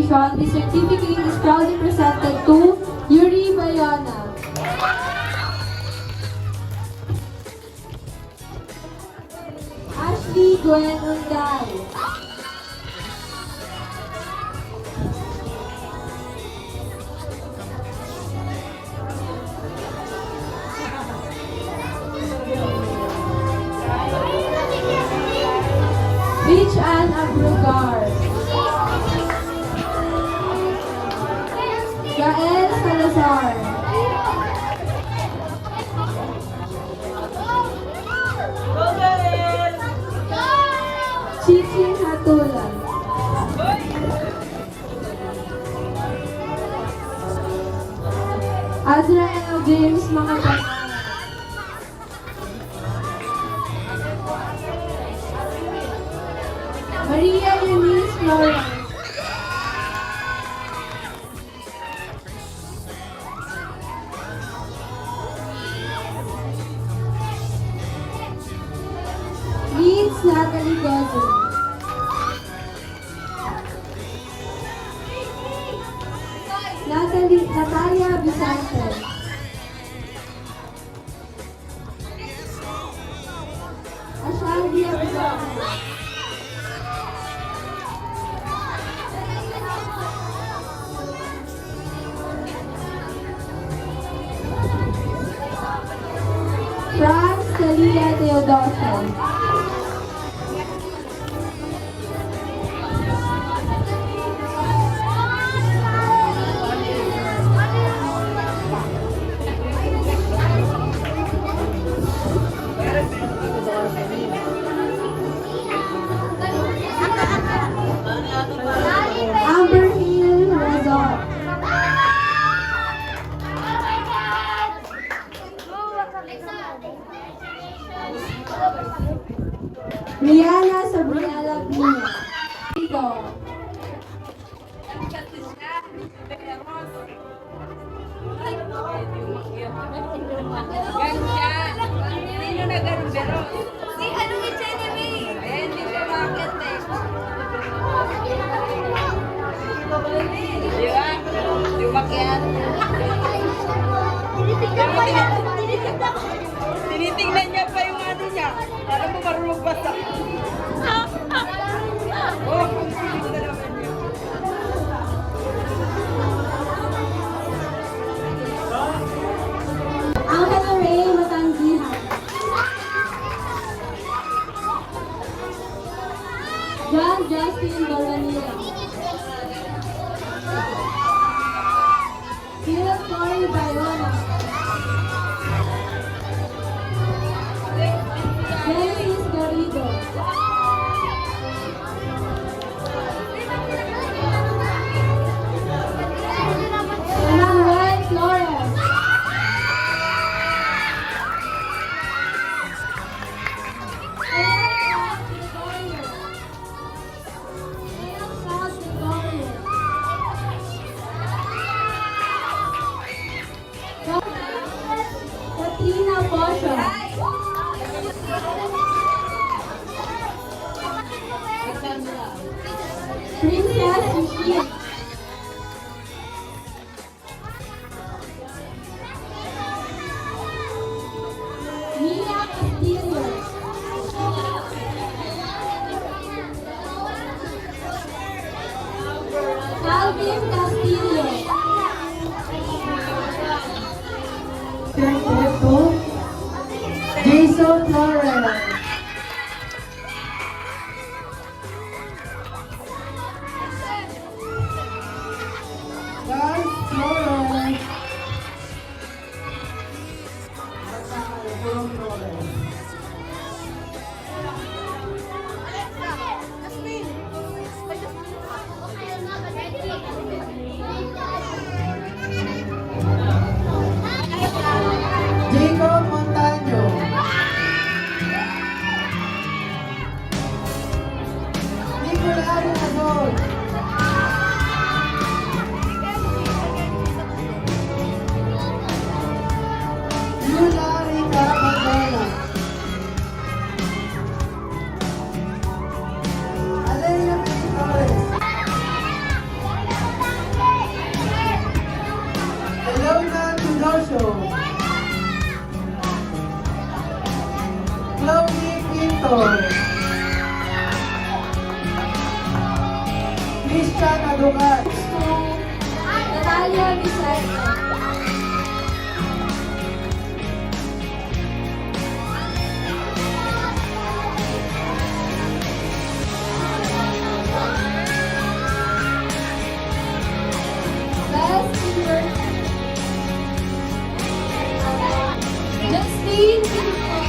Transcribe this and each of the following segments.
graduation, the certificate is proudly presented to Yuri Bayona. Ashley Gwen Unday. Beach Ann Abrugar. Gael Salazar. Chichi Hatulan. Azrael James Mangatay. Maria Eunice Florence. Leeds Natalie Gozin. Natalia Vicente. Ashaldia Vicente. Franz Celia Teodoro. Amber Hill Resort. Rihanna Sabriela Pina. Ito. Tinitingnan niya pa yung ano niya. Alam mo, marunong basa. Oh, kung na naman niya. Angela Ray Matanggihan. John Justin Doranila. Philip Corey Bayona. Genesis Garrido. Emmanuel Flores. Katrina Bosho. Princess Michelle. Mia Castillo. Calvin Castillo. Jason Flores. Lars Flores. Jacob Montaño. Christian Adungan. Natalia Vicente. Best singer. Justine Villar.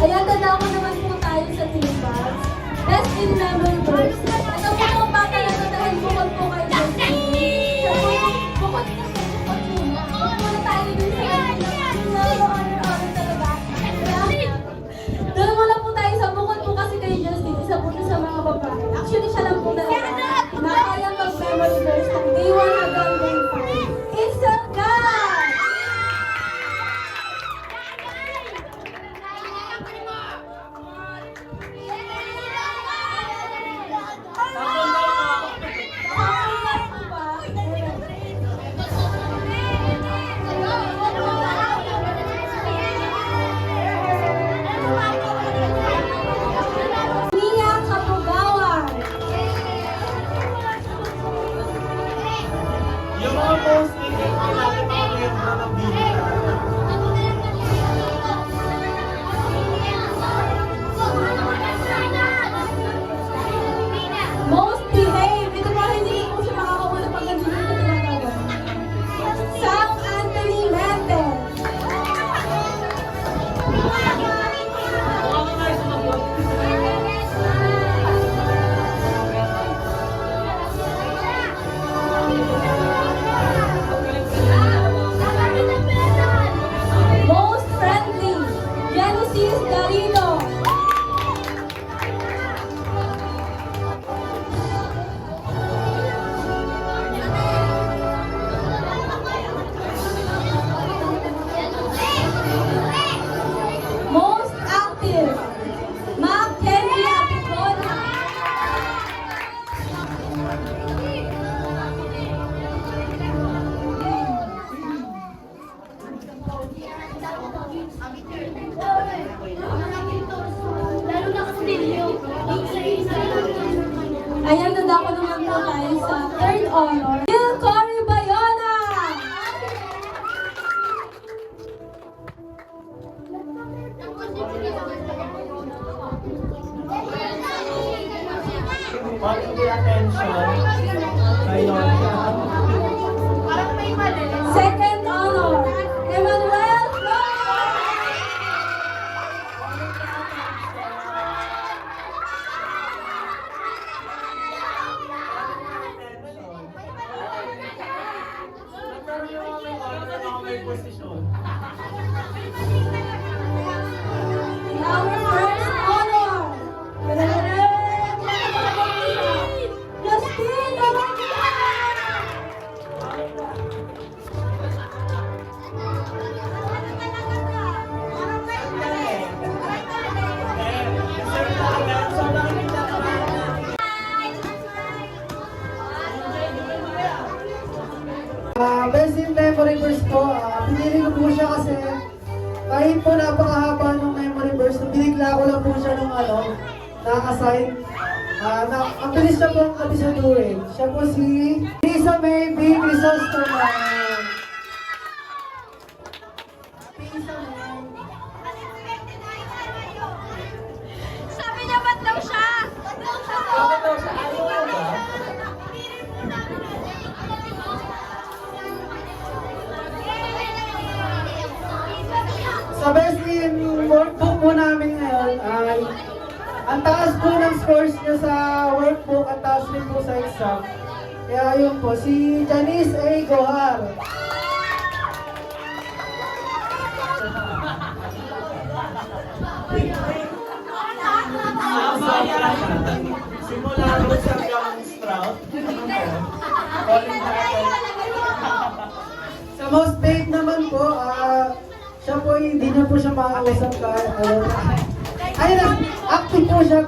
Ayan, tanda ko naman po tayo sa team bags. Best in memory verse. Ito po ang bata na dahil bukod po kay Justine. Bukod na po, bukod muna. Bukod muna tayo dun sa honor talaga. Doon muna po tayo sa bukod po kasi kay Justine. Isa po sa mga babae. Actually, siya lang po talaga. Na kaya mag-memory verse ng day 1 hanggang day 5. It's a guy! Mia Kapugawan. Yung mga posting, yung natin mga miyembro ng bilang. Most behave. Ito po hindi po siya makakausap pag nandito na tinatawag. Sam Anthony Mendez. Most friendly. Genesis Garino. Most active. Mac Henry Apicona. Ayan, tanda ko naman po tayo sa third honor. Gil Cory Bayona! Calling the attention. Ayun. Second honor, Emmanuel Flores! May posisyon. Our first honor, Justine Villar! Best in memory verse po, pinili ko po siya kasi kahit po napakahaba ng memory verse, binigla ko lang po siya nung na-assign. Ang bilis niya po ang kabisaduhin. Siya po si Lisa May B. Crisostoman. Lisa May. Sabi niya, ba't daw siya? Bakit daw siya? Ayaw ko ba? Sa best in workbook po namin ngayon ay ang taas po ng scores niya sa workbook at taas din po sa exam. Kaya yun po, si Janice A. Gohar. Simula po sa Young Sprout. Calling most vague naman po, siya po, hindi na po siya makausap ka. Ayun na, active po siya.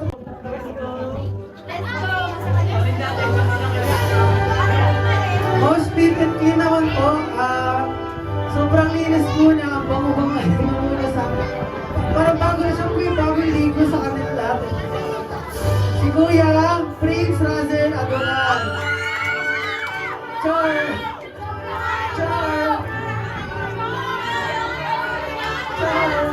Most fit and clean naman po, sobrang linis po niya, ang bango-bango ay pinamuna sa akin. Parang bago na siya po yung bagong ligo sa kanila lahat. Si Kuya, Prince Razel Adoran. Char! Char! Char!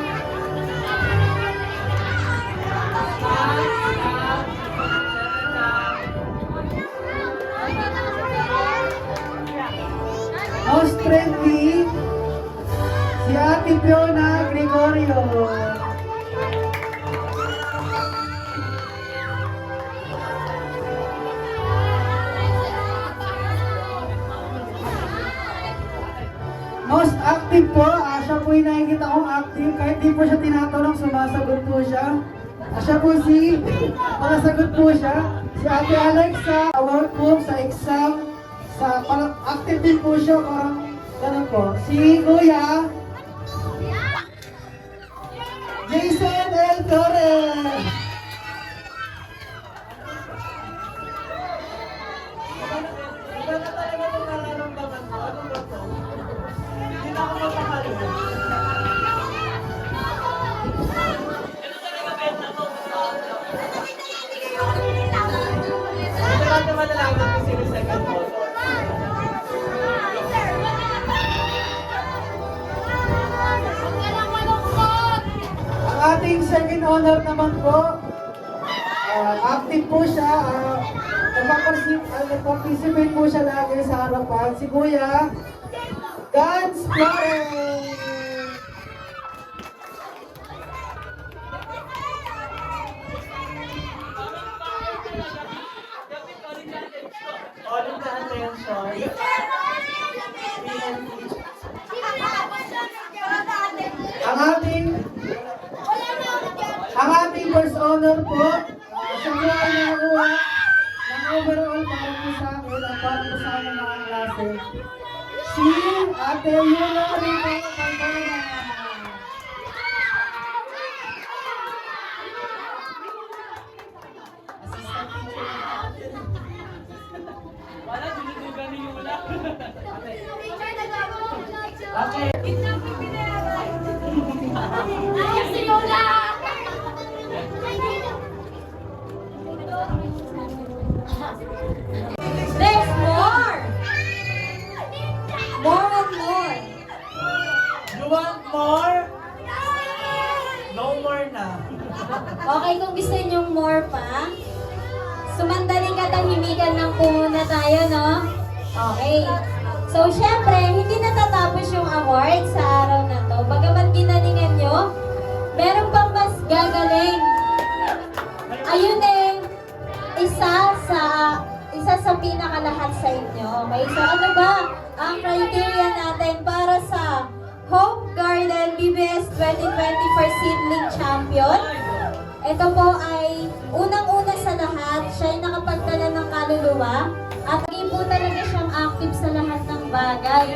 Most friendly, si Ate Fiona Gregorio. Most active po, siya po yung nakikita kong active. Kahit di po siya tinatanong, sumasagot po siya. Siya po palasagot po siya. Si Ate Alexa, workbook sa exam. Parang active din po siya, parang ganun po. Si Kuya, Jason L. Torres. Iba na talaga itong nararamdaman ko. Anong ba ito? Hindi na ako mapakalo. Ito ba naman nalaman ko sino second photo? Ang ating second honor naman po, active po siya, nagpa-participate po siya lagi sa harapan. Si Kuya, Gans Flores! All of the attention. Ang ating first honor po, siya po ay nakakuha ng overall para po sa akin at para po sa aming mga klase. Si Ate Yuna Rico Cantona. Wala, dinudugan ni Yuna. Okay. There's more! More and more! You want more? No more na. Okay, kung gusto niyong more pa, sumandaling katahimikan lang po muna tayo, no? Okay. So, syempre, hindi natatapos yung award sa araw na to. Bagamat ginalingan nyo, meron pang mas gagaling. Ayun eh, isa sa pinakalahat sa inyo. Okay, so ano ba ang criteria natin para sa Hope Garden BBS 2024 Seedling Champion? Ito po ay unang-una sa lahat, siya ay nakapagdala ng kaluluwa at hindi po talaga siyang active sa lahat ng bagay.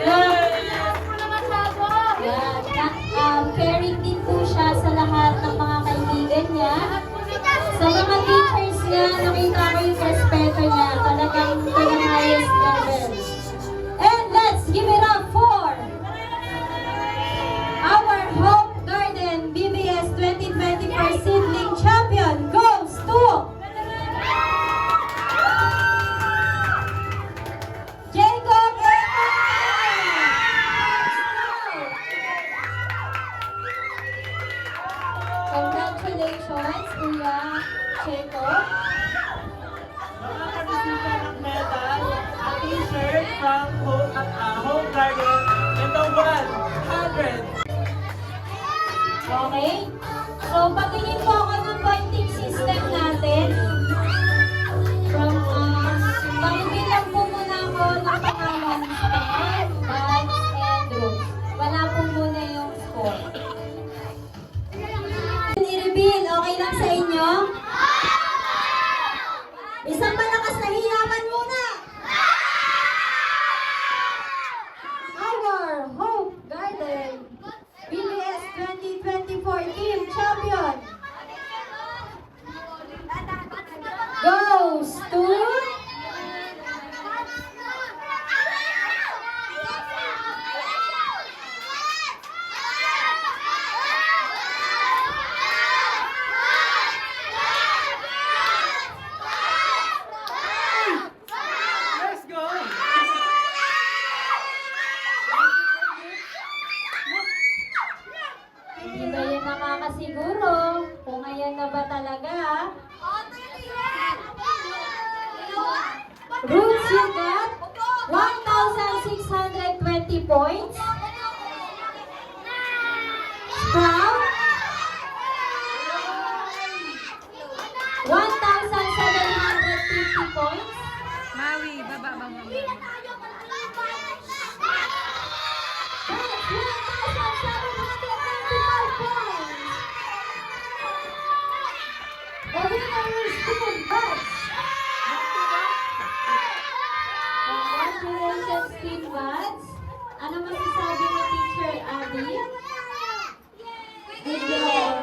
Caring din po siya sa lahat ng mga kaibigan niya. Sa mga teachers niya, nakita ko yung respeto niya. Talagang to the highest level. And let's give it up for our Hope Garden BBS 2024 Seedling Champion goes to Jacob Congratulations, Kuya Jacob. Makakabisipan ng medal, a t-shirt from Home Garden, and the 100. Okay? So, patingin po ako ng pointing system natin. From, pag-bilang po muna ako ng pangalan. Vibes and groups. Wala po muna yung score. I-reveal, okay lang sa inyo? Isang malakas na hiyaman muna! Our Ayan na ba talaga? Roots, you got 1,620 points. Sprout, 1,750 points. Maui, baba, baba, baba. That's 1,725 points. The winner is Team Buds. Congratulations, Team Buds. Ano masasabi ni Teacher Abby? Good job.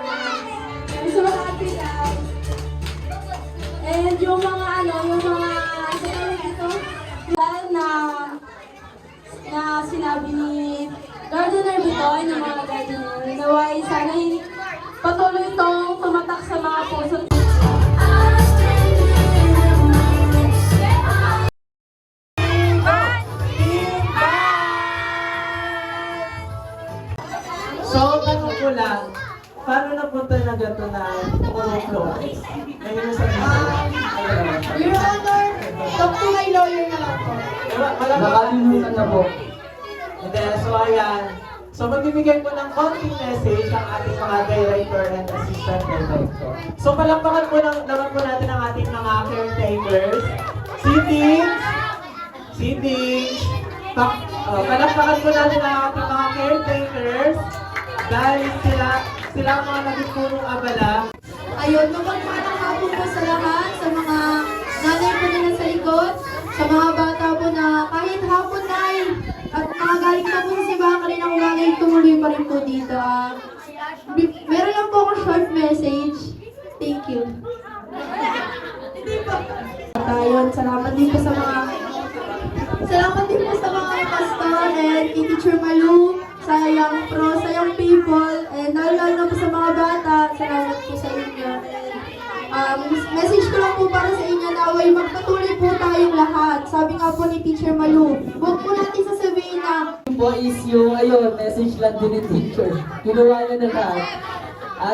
I'm so happy guys. And yung mga yung mga dito na sinabi ni Gardener Bitoy, ng mga gardener, naway sana patuloy itong tumatak sa mga puso. So, tanong ko lang, paano napunta na gato na overflow? Ngayon sa Your Honor, talk to my lawyer na lang po. Nakalimutan na po. Hindi, so ayan. So magbibigay po ng konting message ang ating mga director and assistant director. So palakpakan po naman po natin ang ating mga caretakers. Sitting, palakpakan po natin ang ating mga caretakers dahil sila ang mga naging punong abala. Ayun, mapagpalang hapon po sa lahat, sa mga nanay po nila sa likod, sa mga bata po na kahit hapon na at nakagaling na po sa simbahan kanina umaga, tumuloy pa rin po dito. Meron lang po akong short message. Thank you. At ayun, salamat din po sa mga pastor and kay Teacher Malu, sa young pro, sa young people, and lalo na po sa mga bata, salamat po sa inyo. Message ko lang po para sa inyo na away magpatuloy po tayong lahat. Sabi nga po ni Teacher Malu, huwag po natin sasabihin na po is yung, message lang din ni teacher. Ginawa niya na lahat.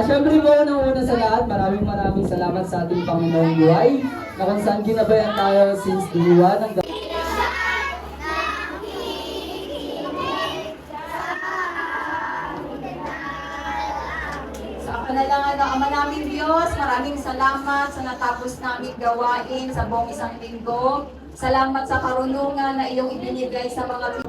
Siyempre po, una sa lahat, maraming salamat sa ating Panginoong buhay na kung saan ginabayan tayo since day 1 hanggang Sa kanalangan ng Ama naming Diyos, maraming salamat sa natapos naming gawain sa buong isang linggo. Salamat sa karunungan na iyong ibinigay sa mga